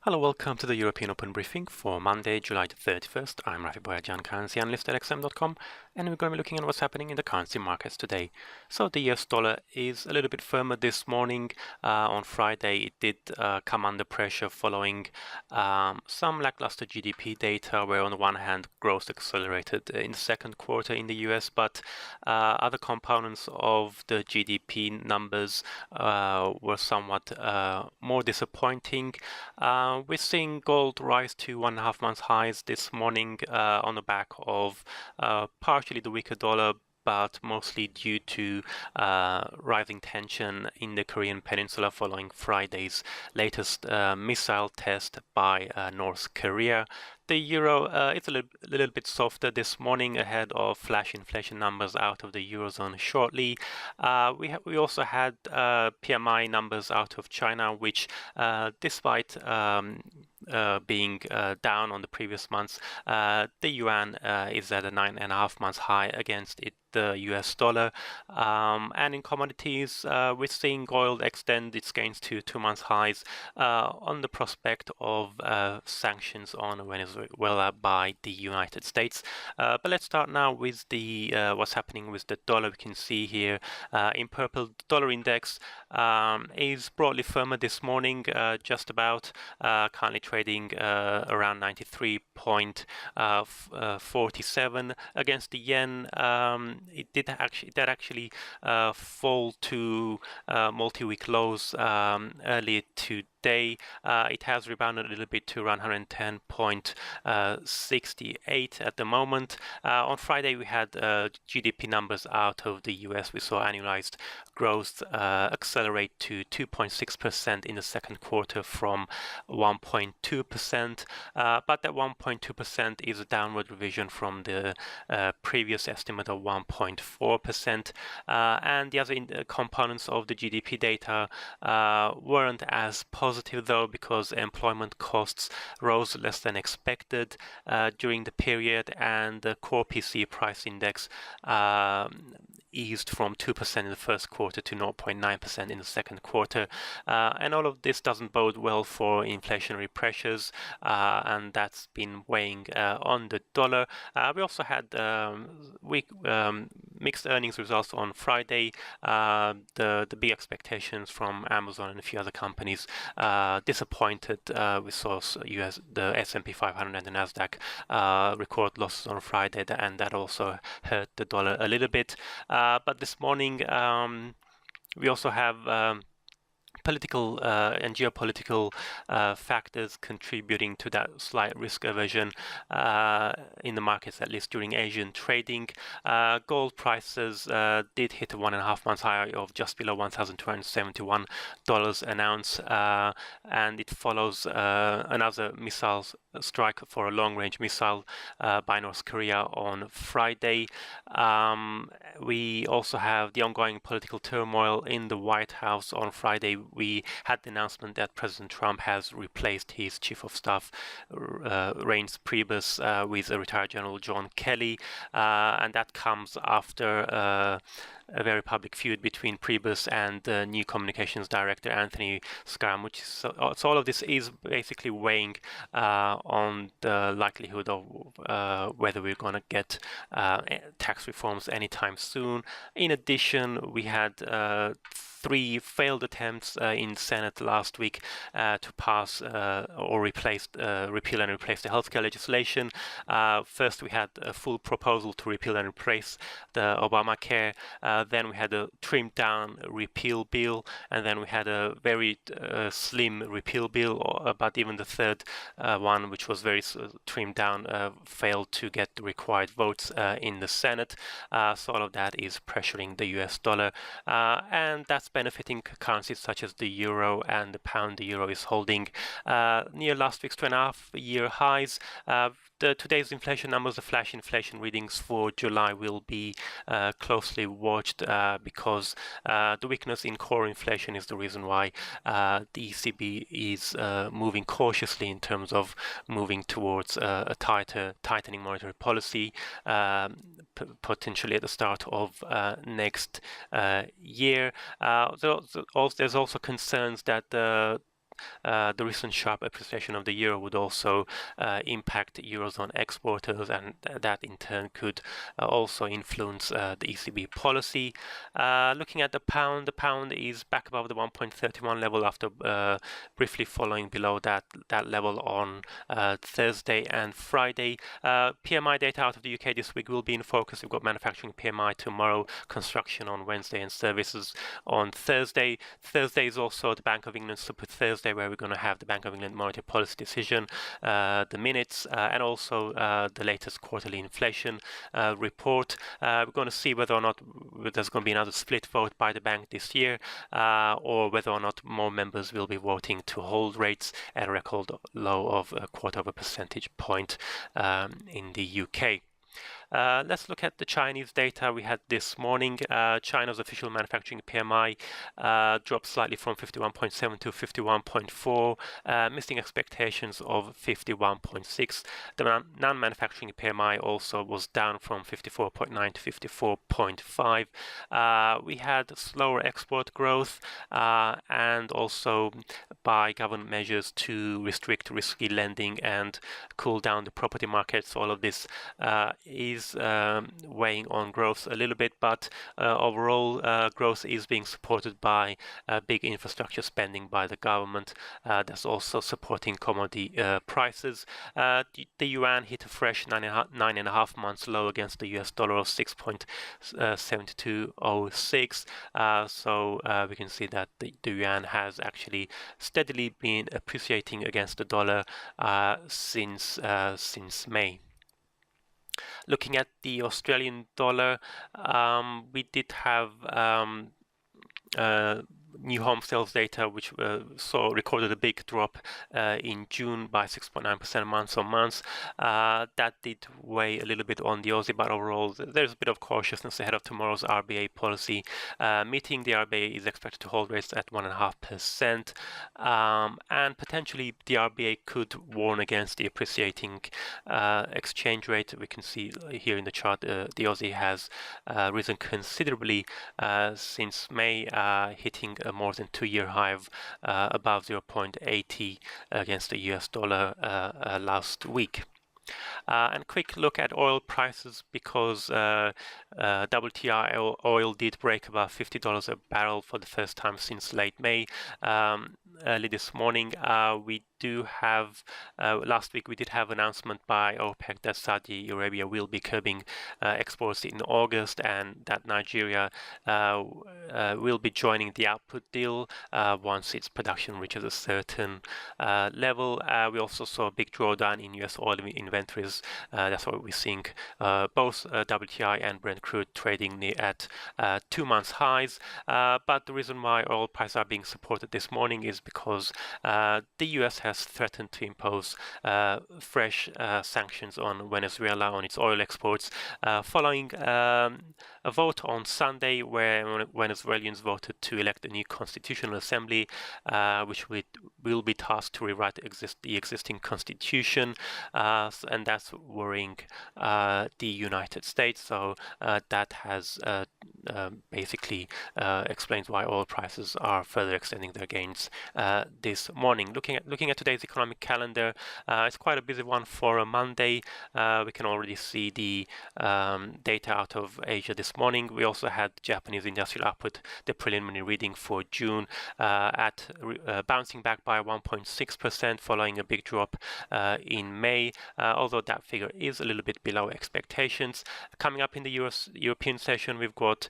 Hello, welcome to the European Open Briefing for Monday, July the 31st. I'm Rafi Boyajan, currency analyst at XM.com, and we're going to be looking at what's happening in the currency markets today. So the US dollar is a little bit firmer this morning. On Friday, it did come under pressure following some lackluster GDP data, where on the one hand, growth accelerated in the second quarter in the US, but other components of the GDP numbers were somewhat more disappointing. We're seeing gold rise to 1.5 month highs this morning on the back of partially the weaker dollar, but mostly due to rising tension in the Korean Peninsula following Friday's latest missile test by North Korea. The euro it's a little bit softer this morning ahead of flash inflation numbers out of the eurozone shortly. We also had PMI numbers out of China, which despite being down on the previous months, the yuan is at a 9.5 month high against the US dollar. And in commodities, we're seeing gold extend its gains to 2 month highs on the prospect of sanctions on Venezuela by the United States. But let's start now with the what's happening with the dollar. We can see here in purple, the dollar index is broadly firmer this morning, just about currently trading around 93.47 against the yen. It did actually fall to multi-week lows earlier today. It has rebounded a little bit to around 110.68 at the moment. On Friday, we had GDP numbers out of the US. We saw annualized growth accelerate to 2.6% in the second quarter from 1.2%. But that 1.2% is a downward revision from the previous estimate of 1.4%. And the other components of the GDP data weren't as positive, though, because employment costs rose less than expected during the period, and the core PCE price index eased from 2% in the first quarter to 0.9% in the second quarter. And all of this doesn't bode well for inflationary pressures, and that's been weighing on the dollar. We also had mixed earnings results on Friday. The big expectations from Amazon and a few other companies disappointed. We saw the S&P 500 and the Nasdaq record losses on Friday, and that also hurt the dollar a little bit. But this morning we also have political and geopolitical factors contributing to that slight risk aversion in the markets, at least during Asian trading. Gold prices did hit a 1.5 month high of just below $1,271 an ounce, and it follows another missile strike for a long-range missile by North Korea on Friday. We also have the ongoing political turmoil in the White House. On Friday, we had the announcement that President Trump has replaced his chief of staff, Reince Priebus, with a retired General John Kelly, and that comes after a very public feud between Priebus and new communications director Anthony Scaramucci. So all of this is basically weighing on the likelihood of whether we're going to get tax reforms anytime soon. In addition, we had 3 failed attempts in Senate last week to pass or repeal and replace the healthcare legislation. First, we had a full proposal to repeal and replace the Obamacare. Then we had a trimmed down repeal bill, and then we had a very slim repeal bill. But even the third one, which was very trimmed down, failed to get the required votes in the Senate. So all of that is pressuring the US dollar, and that's benefiting currencies such as the euro and the pound. The euro is holding near last week's 2.5-year highs. Today's inflation numbers, the flash inflation readings for July, will be closely watched because the weakness in core inflation is the reason why the ECB is moving cautiously in terms of moving towards a tightening monetary policy, potentially at the start of next year. There's also concerns that the the recent sharp appreciation of the euro would also impact Eurozone exporters, and that in turn could also influence the ECB policy. Looking at the pound is back above the 1.31 level after briefly following below that level on Thursday and Friday. PMI data out of the UK this week will be in focus. We've got manufacturing PMI tomorrow, construction on Wednesday, and services on Thursday. Thursday is also the Bank of England Super Thursday, where we're going to have the Bank of England monetary policy decision, the minutes, and also the latest quarterly inflation report. We're going to see whether or not there's going to be another split vote by the bank this year, or whether or not more members will be voting to hold rates at a record low of 1/4 percentage point in the UK. Let's look at the Chinese data we had this morning. China's official manufacturing PMI dropped slightly from 51.7 to 51.4, missing expectations of 51.6. The non-manufacturing PMI also was down from 54.9 to 54.5. We had slower export growth and also by government measures to restrict risky lending and cool down the property markets. All of this is weighing on growth a little bit, but overall growth is being supported by big infrastructure spending by the government. That's also supporting commodity prices. The yuan hit a fresh 9.5 months low against the US dollar of 6.7206. So we can see that the yuan has actually steadily been appreciating against the dollar since May. Looking at the Australian dollar, we did have new home sales data, which recorded a big drop in June by 6.9% month on month. That did weigh a little bit on the Aussie, but overall there's a bit of cautiousness ahead of tomorrow's RBA policy meeting. The RBA is expected to hold rates at 1.5%, and potentially the RBA could warn against the appreciating exchange rate. We can see here in the chart the Aussie has risen considerably since May, hitting a more than 2-year high of above 0.80 against the US dollar last week. And quick look at oil prices, because WTI oil did break above $50 a barrel for the first time since late May. Early this morning, we do have last week we did have announcement by OPEC that Saudi Arabia will be curbing exports in August, and that Nigeria will be joining the output deal once its production reaches a certain level. We also saw a big drawdown in US oil inventories. That's why we're seeing both WTI and Brent crude trading at 2-month highs. But the reason why oil prices are being supported this morning is because the US has threatened to impose fresh sanctions on Venezuela on its oil exports following a vote on Sunday where Venezuelans voted to elect a new constitutional assembly, which will be tasked to rewrite the existing constitution, and that's worrying the United States. So that has basically explains why oil prices are further extending their gains this morning. Looking at today's economic calendar, it's quite a busy one for a Monday. We can already see the data out of Asia this morning. We also had Japanese industrial output, the preliminary reading for June, at bouncing back by 1.6% following a big drop in May, although that figure is a little bit below expectations. Coming up in the European session, we've got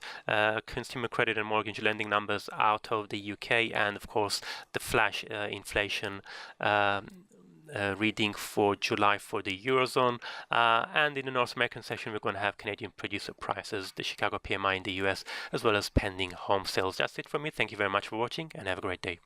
consumer credit and mortgage lending numbers out of the UK, and of course the flash inflation reading for July for the Eurozone. And in the North American session, we're going to have Canadian producer prices, the Chicago PMI in the US, as well as pending home sales. That's it from me. Thank you very much for watching, and have a great day.